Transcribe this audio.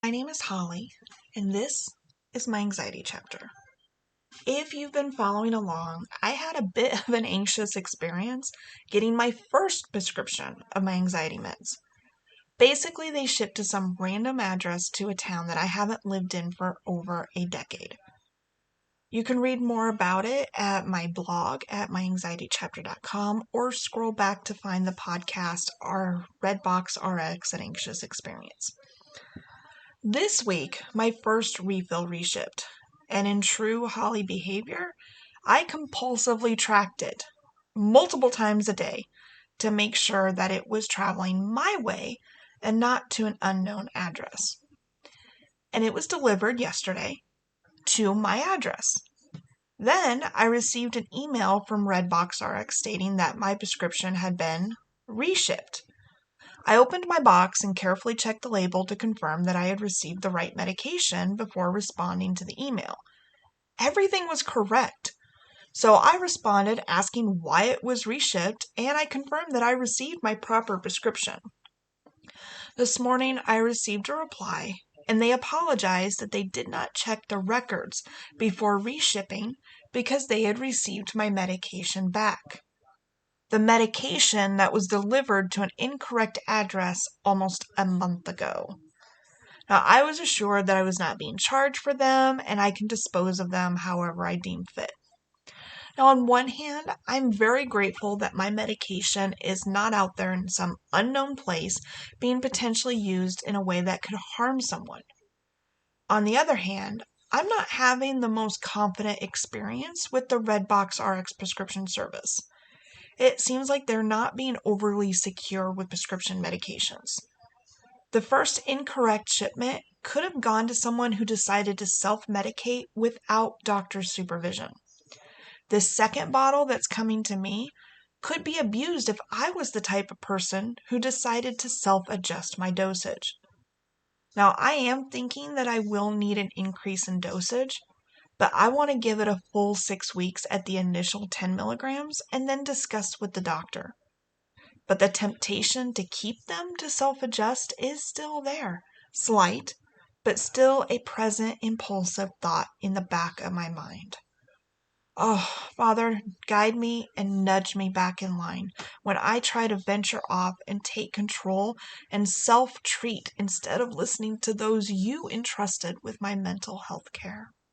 My name is Holly, and this is my anxiety chapter. If you've been following along, I had a bit of an anxious experience getting my first prescription of my anxiety meds. Basically, they shipped to some random address to a town that I haven't lived in for over a decade. You can read more about it at my blog at myanxietychapter.com or scroll back to find the podcast, our Redbox Rx, an anxious experience. This week, my first refill reshipped, and in true Holly behavior, I compulsively tracked it multiple times a day to make sure that it was traveling my way and not to an unknown address. And it was delivered yesterday to my address. Then I received an email from Redbox Rx stating that my prescription had been reshipped. I opened my box and carefully checked the label to confirm that I had received the right medication before responding to the email. Everything was correct. So I responded asking why it was reshipped, and I confirmed that I received my proper prescription. This morning I received a reply, and they apologized that they did not check the records before reshipping because they had received my medication back. The medication that was delivered to an incorrect address almost a month ago. Now, I was assured that I was not being charged for them, and I can dispose of them however I deem fit. Now, on one hand, I'm very grateful that my medication is not out there in some unknown place being potentially used in a way that could harm someone. On the other hand, I'm not having the most confident experience with the Redbox Rx prescription service. It seems like they're not being overly secure with prescription medications. The first incorrect shipment could have gone to someone who decided to self-medicate without doctor's supervision. This second bottle that's coming to me could be abused if I was the type of person who decided to self-adjust my dosage. Now, I am thinking that I will need an increase in dosage, but I want to give it a full 6 weeks at the initial 10 milligrams and then discuss with the doctor. But the temptation to keep them to self-adjust is still there. Slight, but still a present impulsive thought in the back of my mind. Oh, Father, guide me and nudge me back in line when I try to venture off and take control and self-treat instead of listening to those you entrusted with my mental health care.